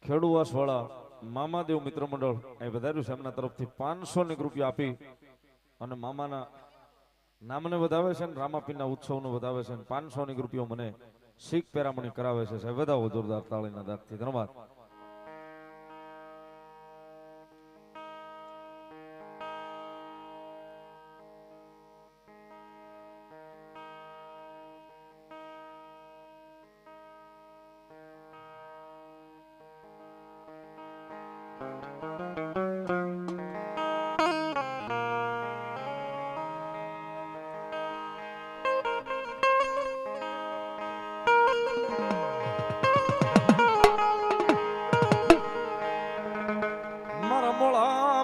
ખેડુવાસવાળા મામાદેવ મિત્ર મંડળ અહીં વધાર્યું છે. એમના તરફથી 500 રૂપિયા આપી અને મામાના નામને વધાવે છે ને રામાપીરના ઉત્સવનો વધાવે છે. 500 રૂપિયા મને શીખ પેરામણી કરાવે છે. સાહેબ વધાવો જોરદાર તાળીના દાંતથી. ધન્યવાદ.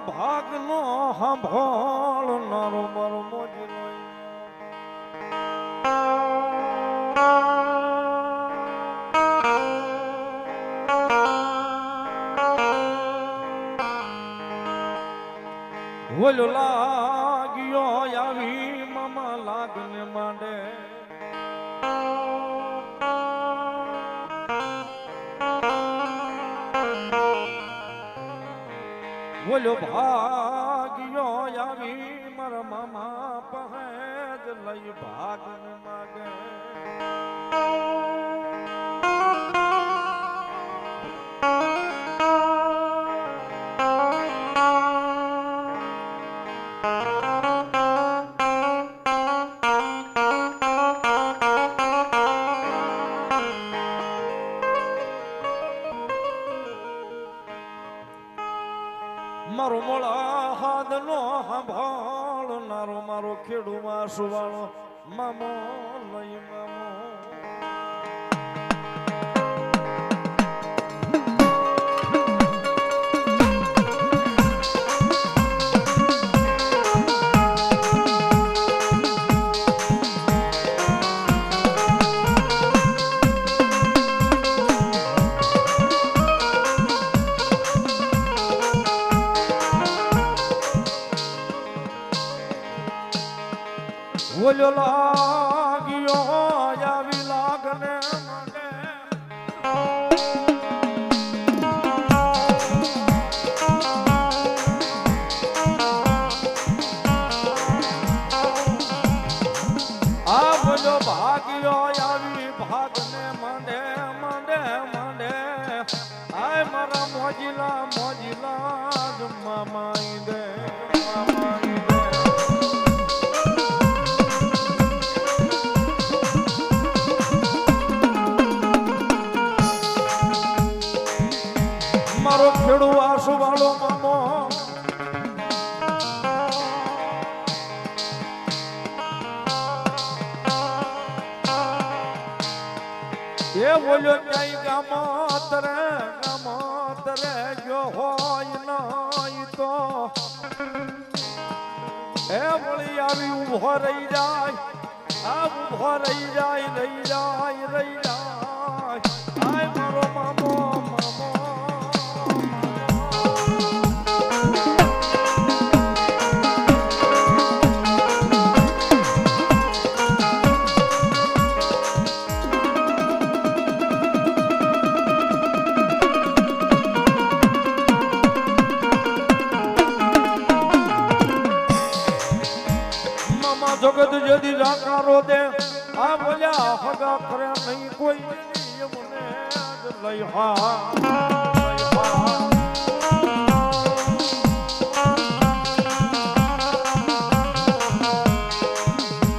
ભાગનો સાંભળ નારો મારો મોજીનો ઓલો લાગ્યો આવી મામા લાગને માંડે બોલો ભાગ્યો આવી મારા મામા પહેજ લઈ ભાગન માગે મારો મોળા હાથનો સાંભળનારો મારો ખેડૂમાં સુવાળો મામો લઈ મામો બોલ્યો લાગ્યો આવી લાગને મને આ બોલ્યો ભાગ્યો આવી ભાગને માંડે માંડે માંડે આય મારા મોજીલા મોજીલા મામાઈ દે મામાઈ મારો ખેડૂવા સુવાળો મામો એ બોલ્યો ક્યાંય ગામતરે જો હોય નહીં તો એ વળી આવી ઉભો રહી જાય આ ઉભો રહી જાય રહી જાય રહી જાય આય મારો મામો જગત જદી જાકારો દે આ બોલ્યા હગા કરે નહીં કોઈ મને લઈ હા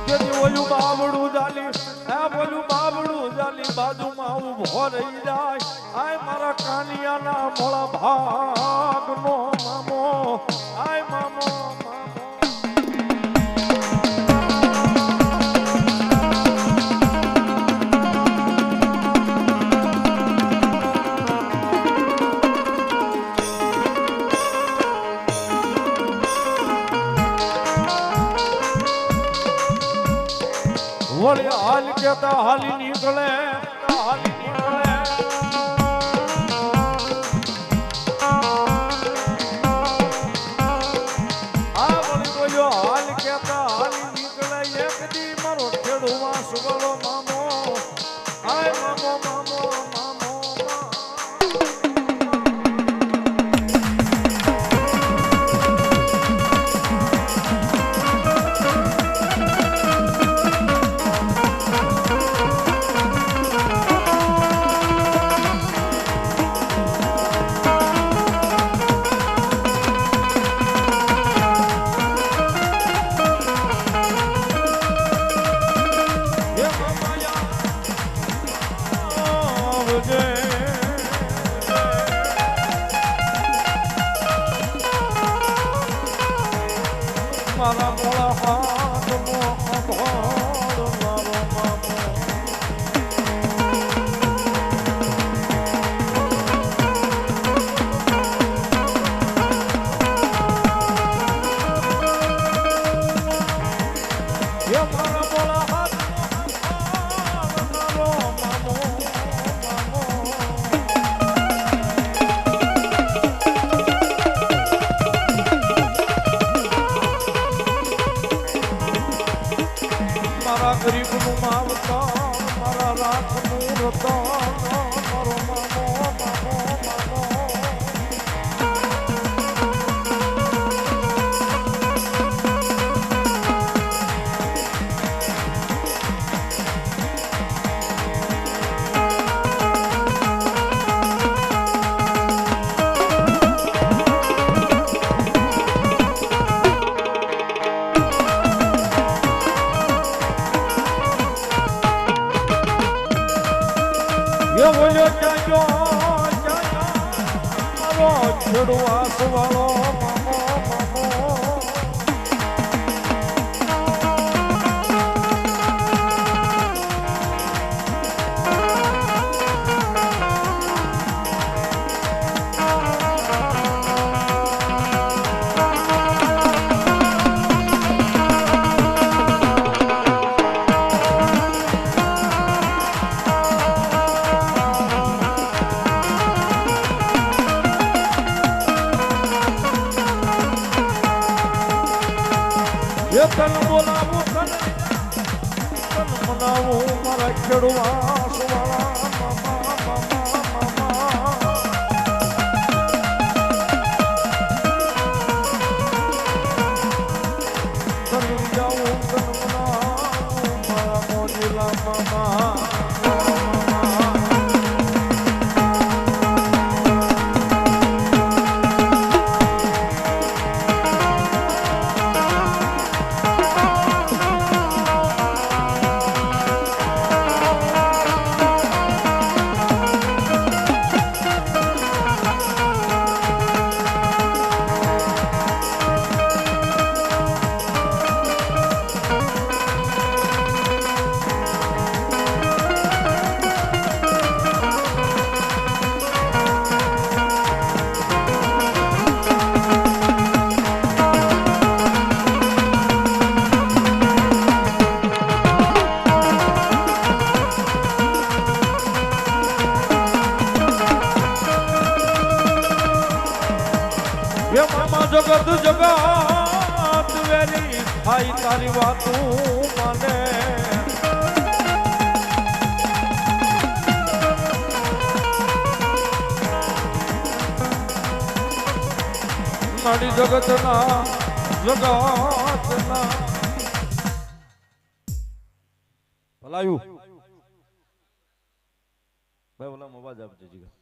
જેથી ઓલું બાબડું જાલી આ બોલું બાબડું જાલી બાજુમાં ઉભો રહી જાય આય મારા કાનિયાના મોળા ભાગનો મામો આય મામો વળી હાલ કેતા હાલી નીકળે હાલી નીકળે આ વળી બોલ્યો હાલ કેતા હાલી નીકળે એક દી મારો ખેડૂવા સુવાળો મામો આય મામો મામો મામો મારા મોળા હાથ મોહન મારો મામો ગરીબનું માવતા મારા રાખનું રતન મારો મામો મામો મામો બોલ્યો જાજો મારો છોડવાસ વાળો મામો મામો તન બોલાવું તન મનાવું મારા ખેડવા સુવાળા મામા મામા મામા તન જાઉં તન મનાવું મારા મોજીલા મામા જગત જગત વેરી થાય તારી વાતું મને મારી જગતના ભલાયું ભાઈ ઓલા અવાજ આપજે જીગા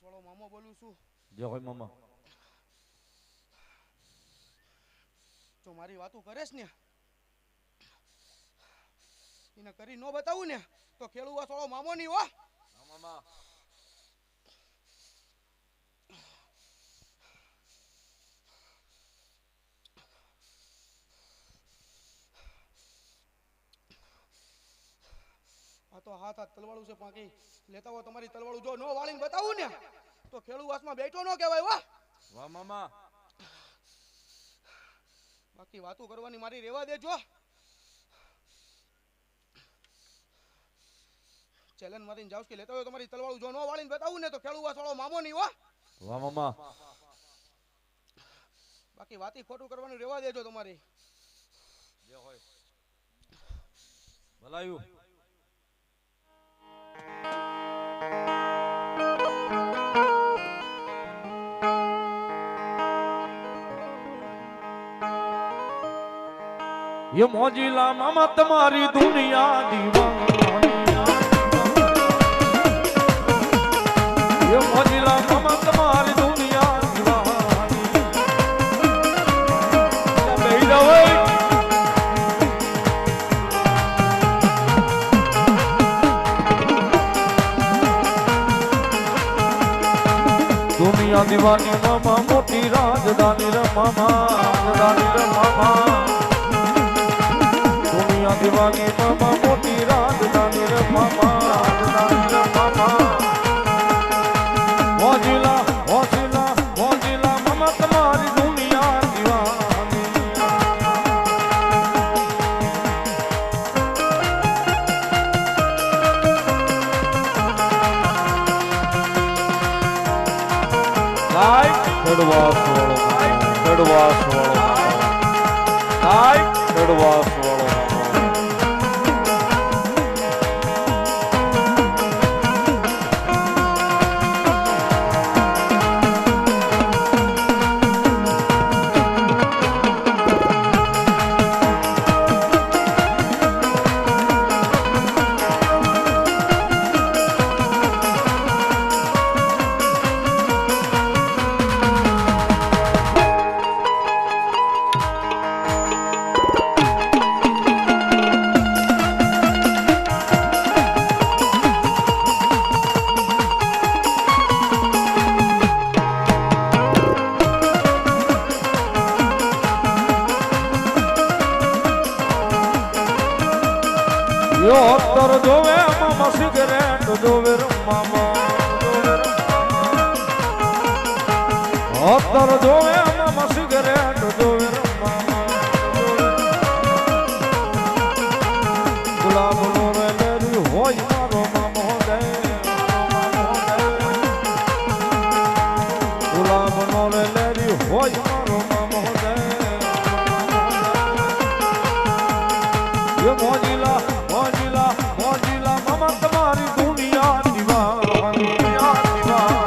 વાળો મામો બોલું છું. જય હોય મામા. જો મારી વાતો કરેશ ને એને કરી ન બતાવું ને તો ખેડૂવા વાળો મામો નહીં હો. મામા આ તો હાથ તલવાળું છે પાકી લેતા હો તમારી તલવાળું જો નો વાળીને બતાવું ને તો ખેડૂ વાસમાં બેઠો નો કહેવાય વાહ. વાહ મામા. બાકી વાતો કરવાની મારી રેવા દેજો. ચેલેન્જ મારીને જાવ કે લેતા હોય તમારી તલવાળું જો નો વાળીને બતાવું ને તો ખેડૂ વાસ વાળો મામો નહીં હો. વાહ મામા. બાકી વાતી ખોટું કરવાનું રેવા દેજો તમારી. જે હોય ભલાયું. ये मोजीला मामा तुम्हारी दुनिया दीवानी, ये मोजीला मामा तुम्हारी दुनिया दीवानी। દુનિયા દીવાની મામા મોટી રાજધાની રે મામા રાજધાની રે મામા દુનિયા દીવાની મામા મોટી રાજધાની રે મામા રાજધાની રે મામા મોજીલા મોજીલા મોજીલા મામા તમારી દુનિયા દીવાની Kedwas walau, kedwas walau, naik kedwas walau. Yo ottar jove mama cigarette jove mama ottar jove mama cigarette jove mama gulab nore leri hoy maro mama de gulab nore leri hoy maro mama de yo mojila મોજીલા મોજીલા મામા તમારી દુનિયા દીવાની દુનિયા દીવાની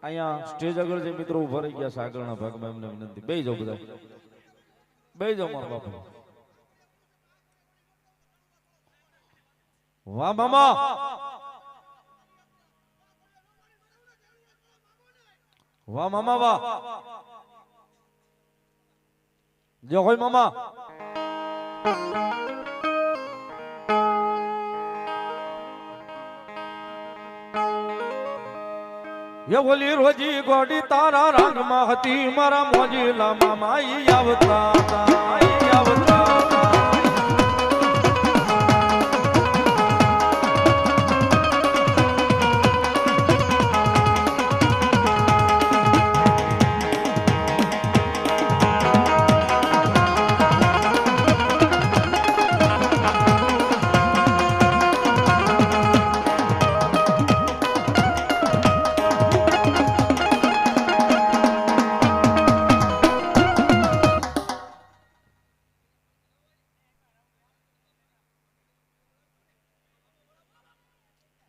અહીંયા stage આગળ જે મિત્રો ઉભા રહી ગયા છે આગળના ભાગમાં એમને વિનંતી બેહી જાઓ બધા બેહી જાઓ મારા બાપુ વાહ મામા વાહ મામા વાહ જય હોય મામા ये बोली रोजी गोडी तारा रंग महती मारा मोजीला मामा आवता आवता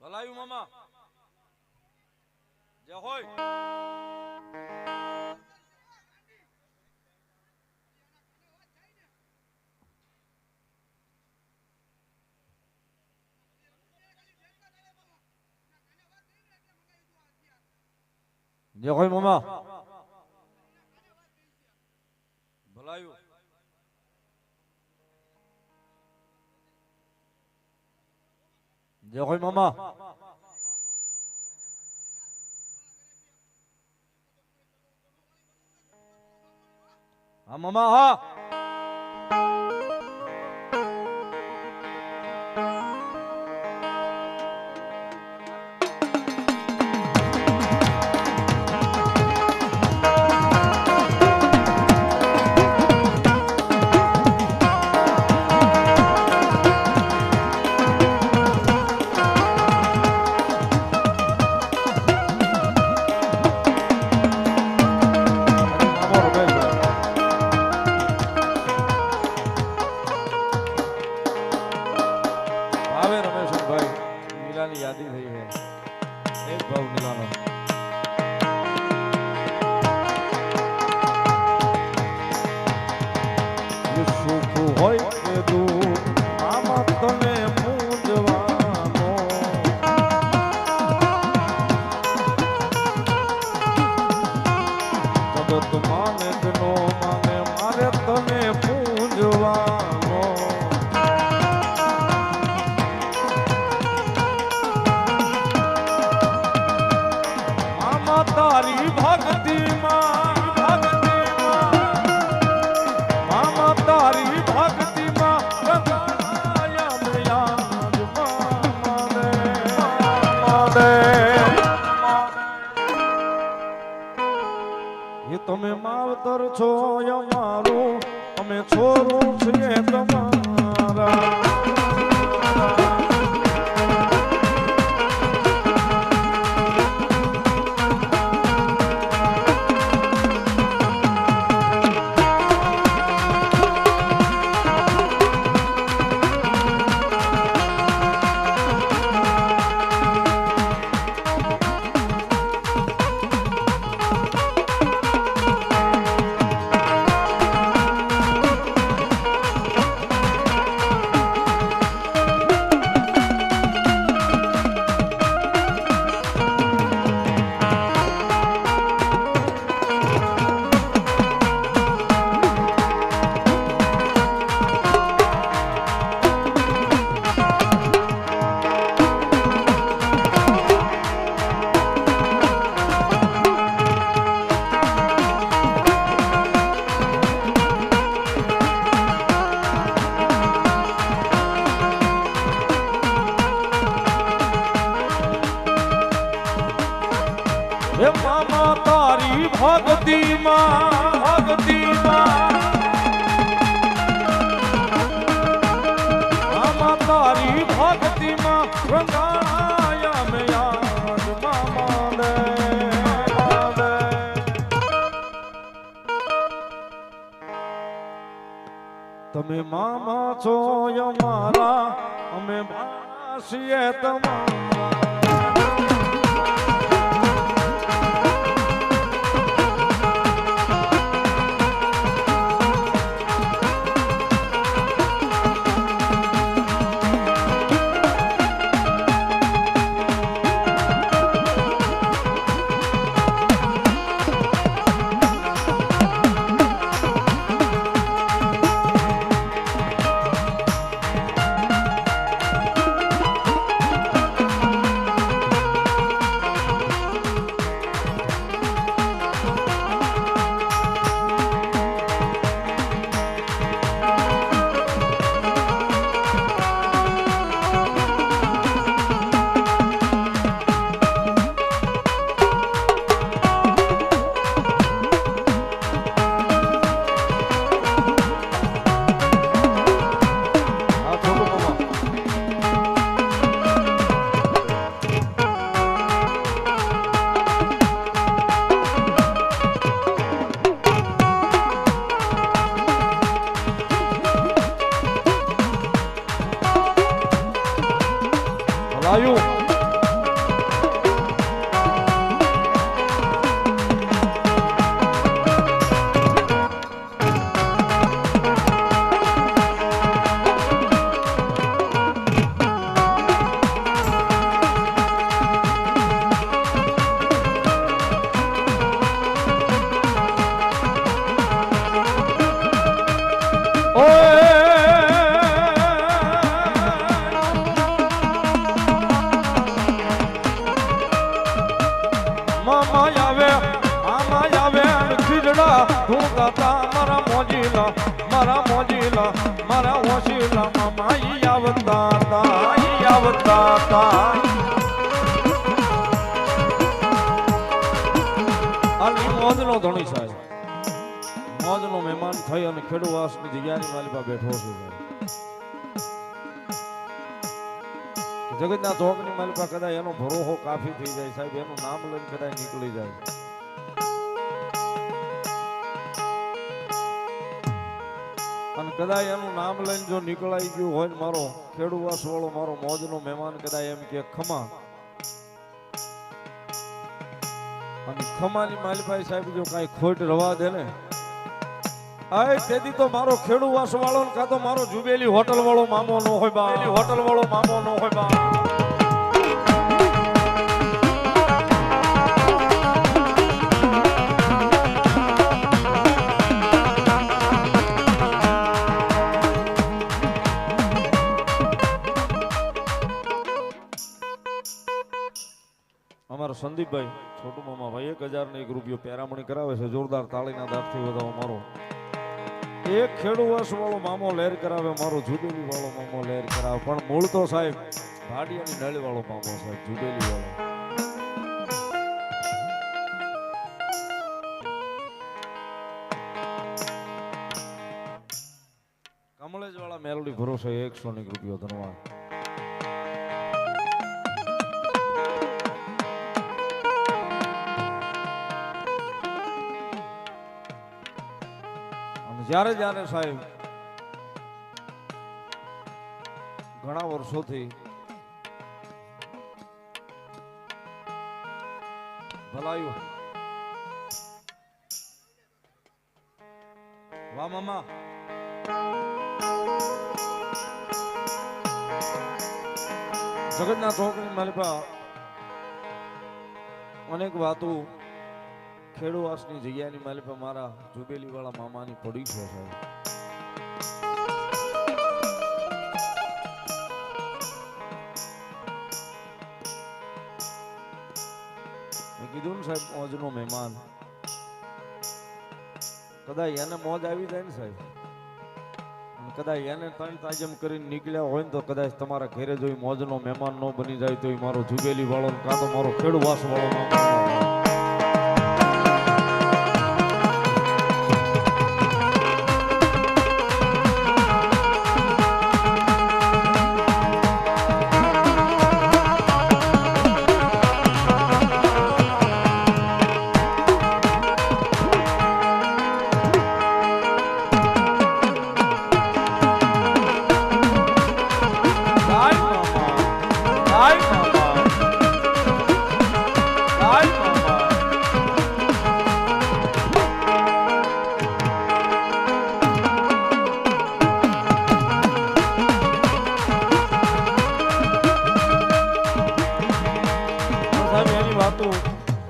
ભલાયું મામા જય હોય જય હોય મામા ભલાયું જય હોય મામા હા મામા હા એક ભાવ નીલાનો સુખ હોય કે દુઃખ આમાં તને પૂજવાનો જગત માને કે નો માને મારે તને પૂજવાનો આમાં તારી ભક્તિમાં મામા તારી ભક્તિમાં રંગાયા મે યાદ માને એ તમે માવતર છો અમારું અમે છોરું છીએ તમારા હે મામા તારી ભક્તિમાં મામા તારી ભક્તિમાં રંગાયા મે યાદ મામાને તમે મામા છો અમારા અમે છીએ તમારા લાયું તું ગાતા મારા મોજીલા મારા હોશીલા મામા ઈ આવતા તા આની મોજનો ધણી સાહેબ મોજનો મહેમાન થઈ અને ખેડૂવાસની જગ્યાની માલિકા બેઠો છે જગતના ચોકની માલિકા કદાચ એનો ભરોહો કાફી થઈ જાય સાહેબ એનું નામ લઈને કદાચ નીકળી જાય અને કદાચ એનું નામ લઈને જો નીકળાઈ ગયું હોય મારો ખેડૂવાસ વાળો મારો મોજનો મહેમાન કદાચ એમ કે ખમા ખમાની માલભાઈ સાહેબ જો કાંઈ ખોટ રવા દે ને આય તેથી તો મારો ખેડૂ વાસ વાળો ને કાં તો મારો જુબેલી હોટલ વાળો મામો નો હોય બા હોટલ વાળો મામો નો હોય બા અમારો સંદીપભાઈ છોટુ મામા ભાઈ 1000 ને 1 રૂપિયો પેરામણી કરાવે છે જોરદાર તાળીના દાંતથી વધાવો મારો એક ખેડૂવાસ વાળો મામો લહેર કરાવે મારો જુબેલી વાળો મામો લહેર કરાવે પણ મૂળ તો સાહેબ ભાડિયાની નળી વાળો મામો સાહેબ જુબેલી વાળો કમલેજ વાળા મેલોડી ભરોસે 100 રૂપિયો ધન્યવાદ જ્યારે જ્યારે સાહેબ ઘણા વર્ષોથી ભલાયું વાહ મામા જગતના ચોકની માલિપા અનેક વાતો ખેડૂવાસની જગ્યાની માલિપા મારા જુબેલી વાળા મામાની પડી છે સાહેબ મેં કીધું ને સાહેબ મોજનો મહેમાન કદાચ એને મોજ આવી જાય ને સાહેબ કદાચ એને ત્રણ તાજમ કરીને નીકળ્યા હોય ને તો કદાચ તમારા ઘરે જોઈ મોજનો મહેમાન ન બની જાય તો મારો જુબેલી વાળો કાં તો મારો ખેડૂવાસ વાળો મામા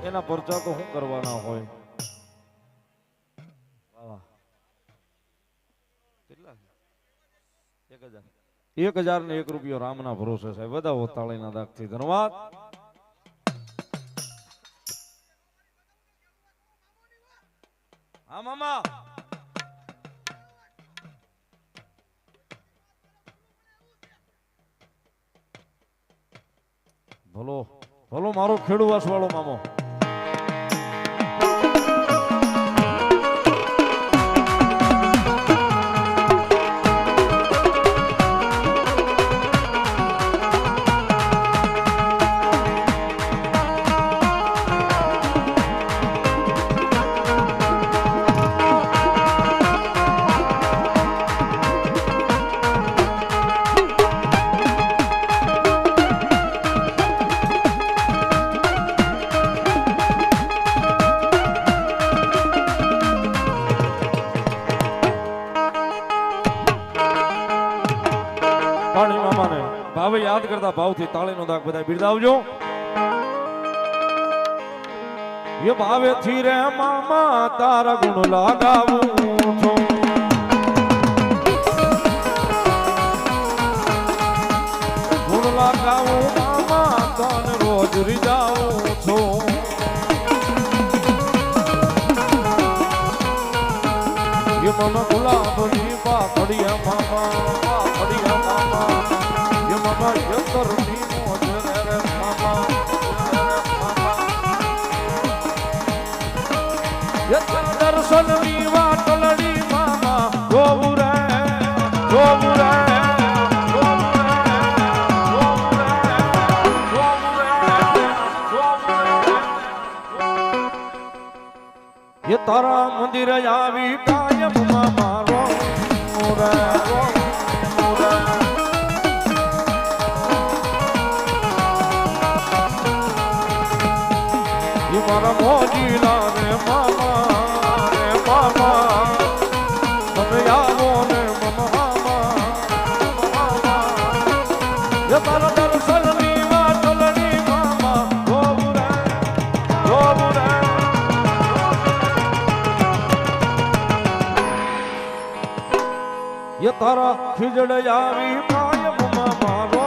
એના પરચા તો શું કરવાના હોય કેટલા 1000 ને 1 રૂપિયો રામના ભરોસે સાહેબ વધાવો તાળીના દાગથી ધન્યવાદ હા મામા ભલો ભલો મારો ખેડૂવાસ વાળો મામો ભાવે યાદ કરતા ભાવથી તાળીનો દાગ બધા બિરદાવજો એ ભાવેથી રે મામા તારા ગુણ લાગાવું છું ગુણ લાગાવું મામા તને રોજ રીજાવું છું એ મન ગુલાબની પાપડિયા મામા યંતરની મોજ રે મામા દર્શનની વાટલડી મામા જોવું રે એ તારા મંદિર આવી કાયમ મામા રો એ મારા મોજીલા રે મામા તમે આવો ને મામા એ તારા દર્શનની વાટલની મામા જોવું રે એ તારા ખીજડ આવી કાયમ મારો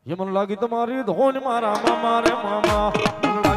એ મને લાગી તમારી ધોન મારા મામા રે મામા